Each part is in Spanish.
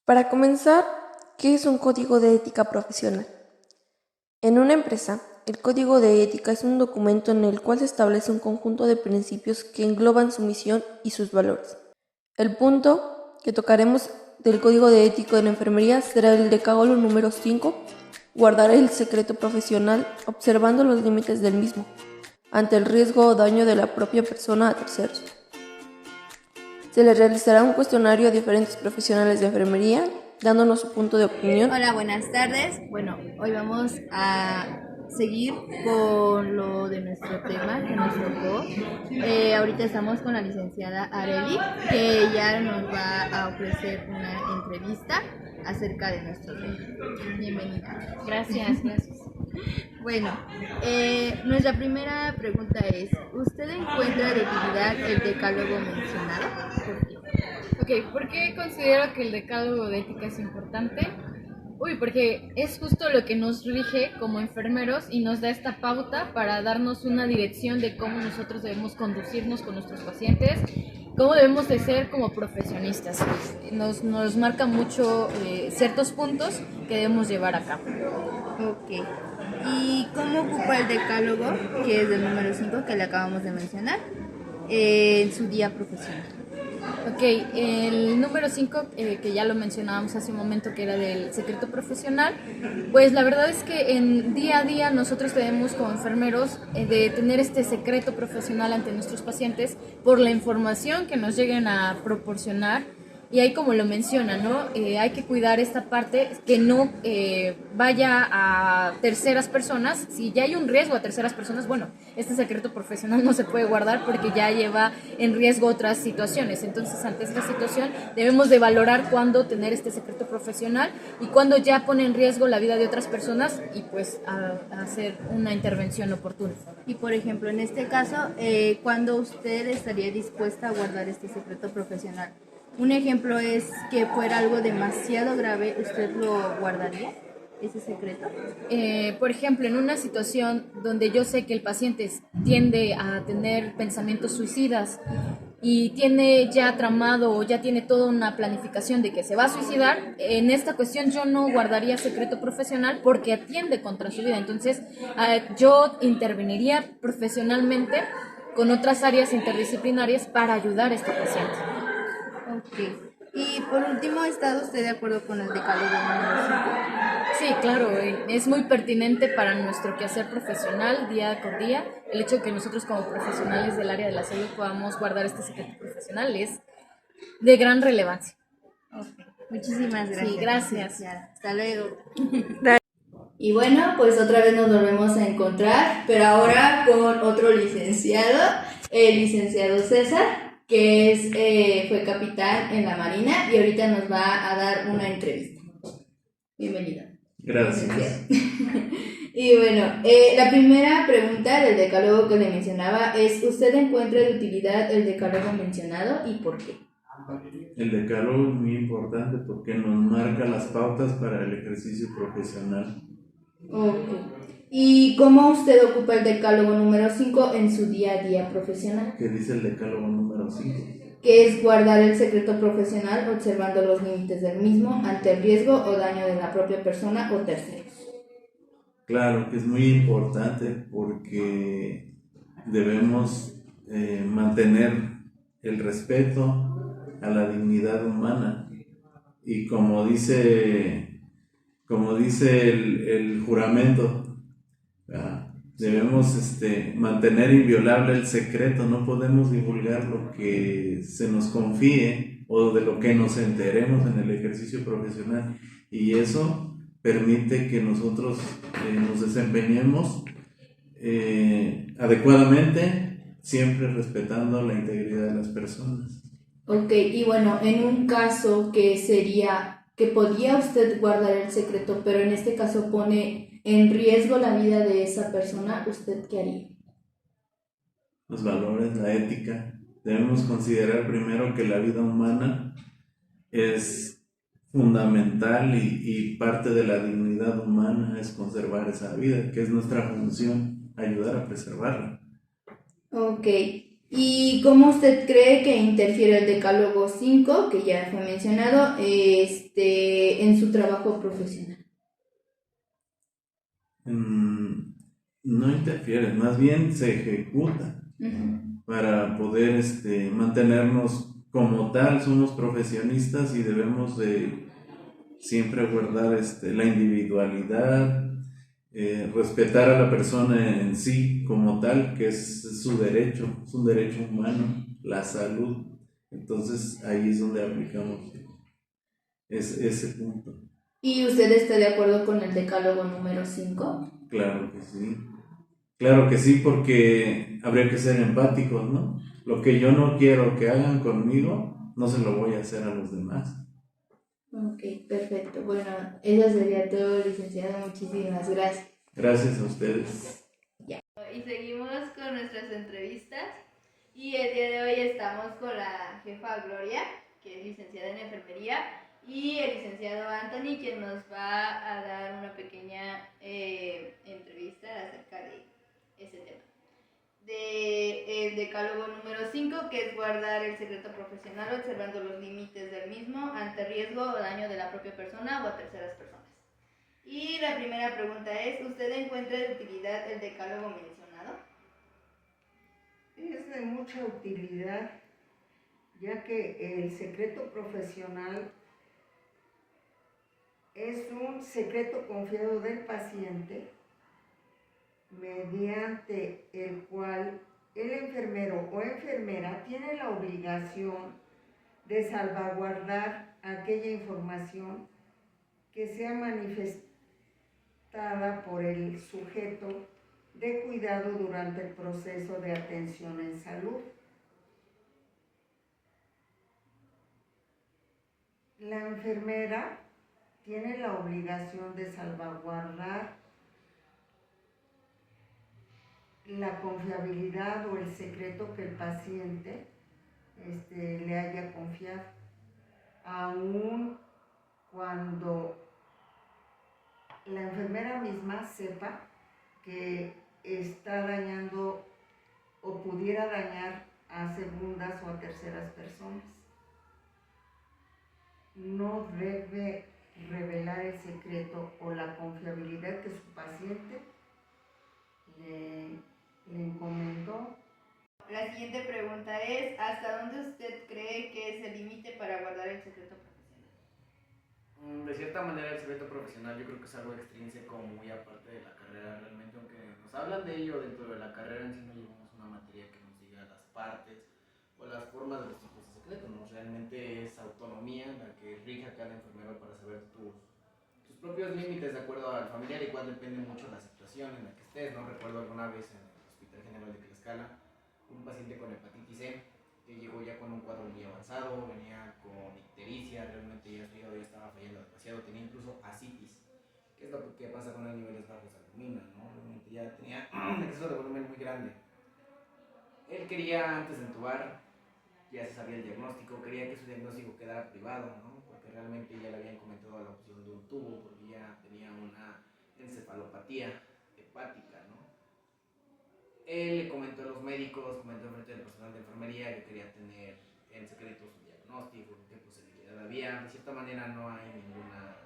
Para comenzar, ¿qué es un código de ética profesional? En una empresa, el código de ética es un documento en el cual se establece un conjunto de principios que engloban su misión y sus valores. El punto que tocaremos del código de ética de la enfermería será el decálogo número 5, guardar el secreto profesional observando los límites del mismo, ante el riesgo o daño de la propia persona a terceros. Se les realizará un cuestionario a diferentes profesionales de enfermería, dándonos su punto de opinión. Hola, buenas tardes. Bueno, hoy vamos a seguir con lo de nuestro tema que nos tocó. Ahorita estamos con la licenciada Areli, que ella nos va a ofrecer una entrevista acerca de nuestro tema. Bienvenida. Gracias. Bueno, nuestra primera pregunta es, ¿usted encuentra de utilidad el decálogo mencionado? ¿Por qué? ¿Por qué considero que el decálogo de ética es importante? Porque es justo lo que nos rige como enfermeros y nos da esta pauta para darnos una dirección de cómo nosotros debemos conducirnos con nuestros pacientes, cómo debemos de ser como profesionistas. Nos marca mucho ciertos puntos que debemos llevar a cabo. Ok. ¿Y cómo ocupa el decálogo, que es del número 5 que le acabamos de mencionar, en su día profesional? El número 5, que ya lo mencionábamos hace un momento, que era del secreto profesional, pues la verdad es que en día a día nosotros debemos como enfermeros de tener este secreto profesional ante nuestros pacientes por la información que nos lleguen a proporcionar. Y ahí, como lo menciona, ¿no? Hay que cuidar esta parte, que no vaya a terceras personas. Si ya hay un riesgo a terceras personas, bueno, este secreto profesional no se puede guardar porque ya lleva en riesgo otras situaciones. Entonces, ante esta situación, debemos de valorar cuándo tener este secreto profesional y cuándo ya pone en riesgo la vida de otras personas y pues a hacer una intervención oportuna. Y por ejemplo, en este caso, ¿cuándo usted estaría dispuesta a guardar este secreto profesional? Un ejemplo es que fuera algo demasiado grave, ¿usted lo guardaría, ese secreto? Por ejemplo, en una situación donde yo sé que el paciente tiende a tener pensamientos suicidas y tiene ya tramado o ya tiene toda una planificación de que se va a suicidar, en esta cuestión yo no guardaría secreto profesional porque atiende contra su vida. Entonces, yo interveniría profesionalmente con otras áreas interdisciplinarias para ayudar a este paciente. Ok. Y por último, ¿está usted de acuerdo con el decálogo número 5? Sí, claro, es muy pertinente para nuestro quehacer profesional día con día. El hecho de que nosotros como profesionales del área de la salud podamos guardar este secreto profesional es de gran relevancia. Okay. Muchísimas gracias. Sí, gracias. Hasta luego. Y bueno, pues otra vez nos volvemos a encontrar, pero ahora con otro licenciado, el licenciado César, que fue capitán en la Marina y ahorita nos va a dar una entrevista. Bienvenido. Gracias. Y bueno, la primera pregunta del decálogo que le mencionaba es, ¿usted encuentra de utilidad el decálogo mencionado y por qué? El decálogo es muy importante porque nos marca las pautas para el ejercicio profesional. Ok. ¿Y cómo usted ocupa el decálogo número 5 en su día a día profesional? ¿Qué dice el decálogo número 5? Que es guardar el secreto profesional observando los límites del mismo ante el riesgo o daño de la propia persona o terceros. Claro que es muy importante porque debemos mantener el respeto a la dignidad humana y como dice el juramento, debemos mantener inviolable el secreto, no podemos divulgar lo que se nos confíe o de lo que nos enteremos en el ejercicio profesional, y eso permite que nosotros nos desempeñemos adecuadamente, siempre respetando la integridad de las personas. Ok, y bueno, en un caso que sería que podía usted guardar el secreto, pero en este caso pone en riesgo la vida de esa persona, ¿usted qué haría? Los valores, la ética. Debemos considerar primero que la vida humana es fundamental y parte de la dignidad humana es conservar esa vida, que es nuestra función, ayudar a preservarla. Ok, ¿Y cómo usted cree que interfiere el Decálogo 5, que ya fue mencionado, en su trabajo profesional? No interfiere, más bien se ejecuta para poder mantenernos como tal. Somos profesionistas y debemos de siempre guardar la individualidad, respetar a la persona en sí como tal, que es su derecho, es un derecho humano, la salud. Entonces ahí es donde aplicamos ese punto. ¿Y usted está de acuerdo con el Decálogo número 5? Claro que sí. Claro que sí, porque habría que ser empáticos, ¿no? Lo que yo no quiero que hagan conmigo, no se lo voy a hacer a los demás. Ok, perfecto. Bueno, eso sería todo, licenciado. Muchísimas gracias. Gracias a ustedes. Y seguimos con nuestras entrevistas. Y el día de hoy estamos con la jefa Gloria, que es licenciada en enfermería, y el licenciado Anthony, quien nos va a dar una pequeña entrevista acerca de ese tema. El decálogo número 5, que es guardar el secreto profesional observando los límites del mismo ante riesgo o daño de la propia persona o a terceras personas. Y la primera pregunta es, ¿usted encuentra de utilidad el decálogo mencionado? Es de mucha utilidad, ya que el secreto profesional es un secreto confiado del paciente mediante el cual el enfermero o enfermera tiene la obligación de salvaguardar aquella información que sea manifestada por el sujeto de cuidado durante el proceso de atención en salud. La enfermera tiene la obligación de salvaguardar la confiabilidad o el secreto que el paciente le haya confiado, aun cuando la enfermera misma sepa que está dañando o pudiera dañar a segundas o a terceras personas. No debe revelar el secreto o la confiabilidad que su paciente le encomendó. La siguiente pregunta es, ¿hasta dónde usted cree que es el límite para guardar el secreto profesional? De cierta manera el secreto profesional yo creo que es algo extrínseco, muy aparte de la carrera realmente, aunque nos hablan de ello dentro de la carrera, en sí no llevamos una materia que nos diga las partes o las formas de los tipos de secreto, ¿no? Realmente es autonomía la que rige a cada enfermero para saber tus propios límites de acuerdo al familiar, y cuál depende mucho de la situación en la que estés, ¿no? Recuerdo alguna vez en el Hospital General de Tlaxcala un paciente con hepatitis C que llegó ya con un cuadro muy avanzado, venía con ictericia, realmente ya su hígado ya estaba fallando demasiado, tenía incluso ascitis, que es lo que pasa con los niveles bajos de albumina, ¿no? Realmente ya tenía un exceso de volumen muy grande. Él quería, antes de entubar, ya se sabía el diagnóstico, quería que su diagnóstico quedara privado, ¿no? Porque realmente ya le habían comentado la opción de un tubo, porque ya tenía una encefalopatía hepática, ¿no? Él le comentó a los médicos, comentó frente al personal de enfermería que quería tener en secreto su diagnóstico, qué posibilidad había. De cierta manera no hay ninguna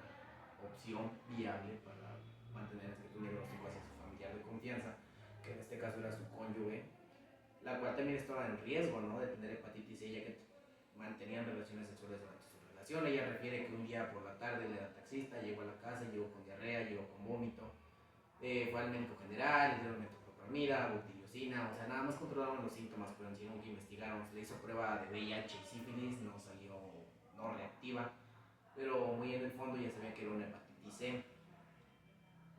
opción viable para mantener en secreto un diagnóstico hacia su familiar de confianza, que en este caso era su cónyuge, la cual también estaba en riesgo, ¿no?, de tener hepatitis C, ya que mantenían relaciones sexuales durante su relación. Ella refiere que un día por la tarde él era taxista, llegó a la casa, llegó con diarrea, llegó con vómito, fue al médico general, le dieron metoclopramida, butilosina, o sea, nada más controlaron los síntomas, pero en sí nunca investigaron. Se le hizo prueba de VIH y sífilis, no salió no reactiva, pero muy en el fondo ya sabía que era una hepatitis C.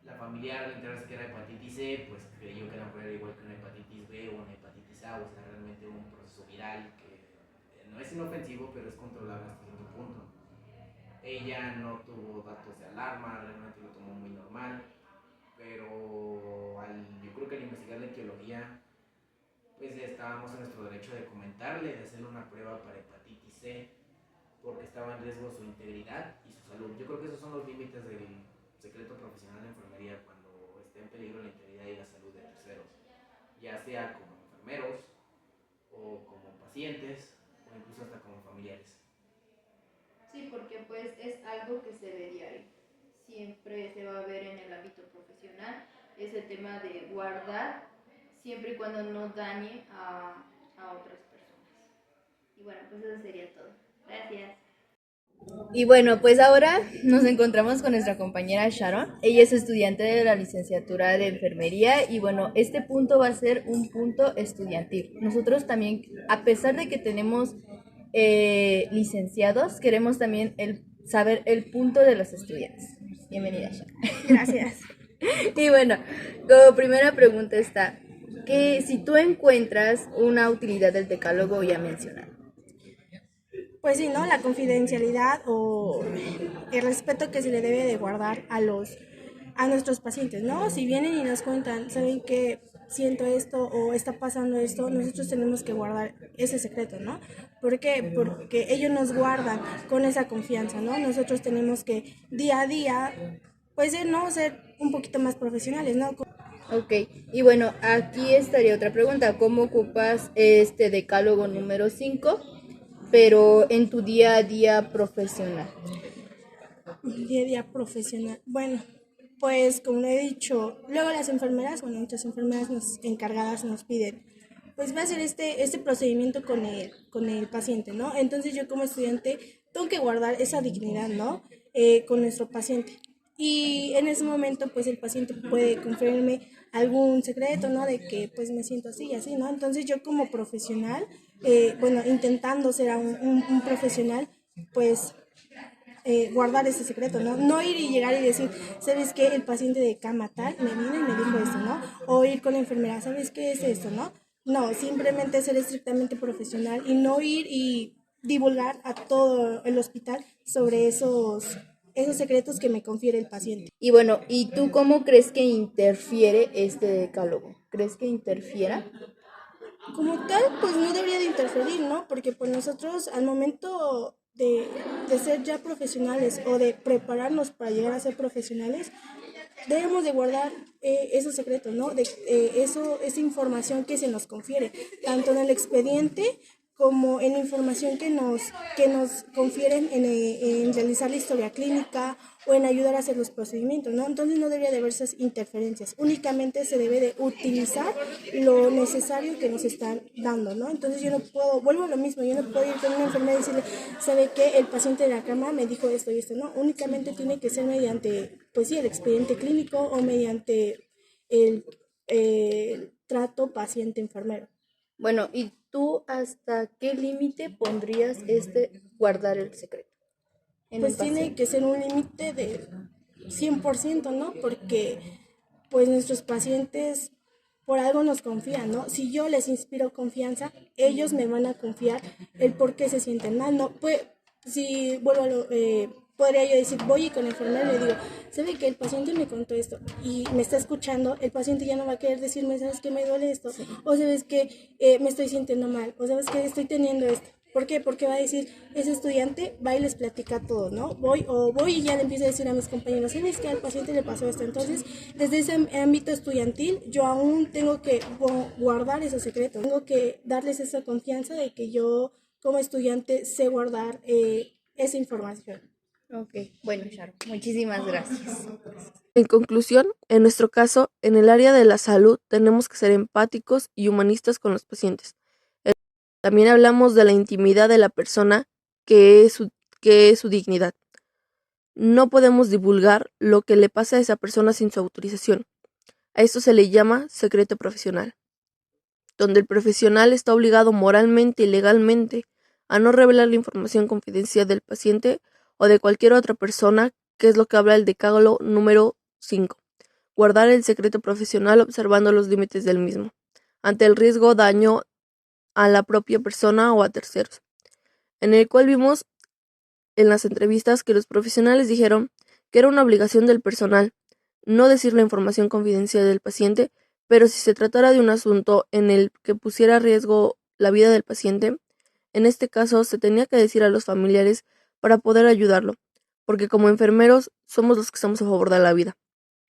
La familiar, al enterarse que era hepatitis C, pues creyó que era igual que una hepatitis B o una hepatitis A, o sea, realmente un proceso viral que no es inofensivo, pero es controlable hasta cierto punto. Ella no tuvo datos de alarma, realmente lo tomó muy normal, pero yo creo que al investigar la etiología, pues estábamos en nuestro derecho de comentarle, de hacerle una prueba para hepatitis C, porque estaba en riesgo su integridad y su salud. Yo creo que esos son los límites del secreto profesional de enfermería, cuando esté en peligro la integridad y la salud de terceros, ya sea como enfermeros o o como pacientes o incluso hasta como familiares. Sí, porque pues es algo que se ve diario. Siempre se va a ver en el ámbito profesional ese tema de guardar siempre y cuando no dañe a otras personas. Y bueno, pues eso sería todo. Gracias. Y bueno, pues ahora nos encontramos con nuestra compañera Sharon. Ella es estudiante de la licenciatura de enfermería y bueno, este punto va a ser un punto estudiantil. Nosotros también, a pesar de que tenemos licenciados, queremos también saber el punto de los estudiantes. Bienvenida, Sharon. Gracias. Y bueno, como primera pregunta está, que si tú encuentras una utilidad del decálogo ya mencionado. Pues sí, ¿no? La confidencialidad o el respeto que se le debe de guardar a nuestros pacientes, ¿no? Si vienen y nos cuentan, saben que siento esto o está pasando esto, nosotros tenemos que guardar ese secreto, ¿no? ¿Por qué? Porque ellos nos guardan con esa confianza, ¿no? Nosotros tenemos que día a día, pues ¿no? Ser un poquito más profesionales, ¿no? Ok, y bueno, aquí estaría otra pregunta. ¿Cómo ocupas este decálogo número 5, pero en tu día a día profesional? Día a día profesional. Bueno, pues como lo he dicho, luego las enfermeras, bueno, muchas enfermeras encargadas nos piden, pues va a hacer este procedimiento con el paciente, ¿no? Entonces yo como estudiante tengo que guardar esa dignidad, ¿no? Con nuestro paciente. Y en ese momento, pues el paciente puede conferirme algún secreto, ¿no? De que pues me siento así y así, ¿no? Entonces yo como profesional, bueno, intentando ser un profesional, pues guardar ese secreto, ¿no? No ir y llegar y decir, ¿sabes qué? El paciente de cama tal me vino y me dijo esto, ¿no? O ir con la enfermera, ¿sabes qué es esto, no? No, simplemente ser estrictamente profesional y no ir y divulgar a todo el hospital sobre esos secretos que me confiere el paciente. Y bueno, ¿y tú cómo crees que interfiere este decálogo? ¿Crees que interfiera? Como tal, pues no debería de interferir, ¿no? Porque pues nosotros al momento de ser ya profesionales o de prepararnos para llegar a ser profesionales, debemos de guardar esos secretos, ¿no? Esa información que se nos confiere, tanto en el expediente como en la información que nos confieren en realizar la historia clínica o en ayudar a hacer los procedimientos, ¿no? Entonces no debería de haber esas interferencias, únicamente se debe de utilizar lo necesario que nos están dando, ¿no? Entonces yo no puedo, vuelvo a lo mismo, yo no puedo ir con una enfermera y decirle, ¿sabe qué? El paciente de la cama me dijo esto y esto, ¿no? Únicamente tiene que ser mediante, pues sí, el expediente clínico o mediante el trato paciente-enfermero. Bueno, ¿y tú hasta qué límite pondrías guardar el secreto? Pues tiene que ser un límite de 100%, ¿no? Porque pues nuestros pacientes por algo nos confían, ¿no? Si yo les inspiro confianza, ellos me van a confiar el por qué se sienten mal, ¿no? Pues si vuelvo a podría yo decir, voy y con el enfermero le digo, ¿sabe que el paciente me contó esto y me está escuchando? El paciente ya no va a querer decirme, ¿sabes qué me duele esto? Sí. O ¿sabes qué me estoy sintiendo mal? O ¿sabes qué estoy teniendo esto? ¿Por qué? Porque va a decir, ese estudiante va y les platica todo, ¿no? Voy y ya le empiezo a decir a mis compañeros, ¿sabes qué? Al paciente le pasó esto. Entonces, desde ese ámbito estudiantil, yo aún tengo que guardar esos secretos. Tengo que darles esa confianza de que yo, como estudiante, sé guardar esa información. Ok, bueno, Sharon, muchísimas gracias. En conclusión, en nuestro caso, en el área de la salud, tenemos que ser empáticos y humanistas con los pacientes. También hablamos de la intimidad de la persona, que es su dignidad. No podemos divulgar lo que le pasa a esa persona sin su autorización. A esto se le llama secreto profesional, donde el profesional está obligado moralmente y legalmente a no revelar la información confidencial del paciente o de cualquier otra persona, que es lo que habla el decálogo número 5. Guardar el secreto profesional observando los límites del mismo, ante el riesgo daño a la propia persona o a terceros, en el cual vimos en las entrevistas que los profesionales dijeron que era una obligación del personal no decir la información confidencial del paciente, pero si se tratara de un asunto en el que pusiera a riesgo la vida del paciente, en este caso se tenía que decir a los familiares para poder ayudarlo, porque como enfermeros somos los que estamos a favor de la vida.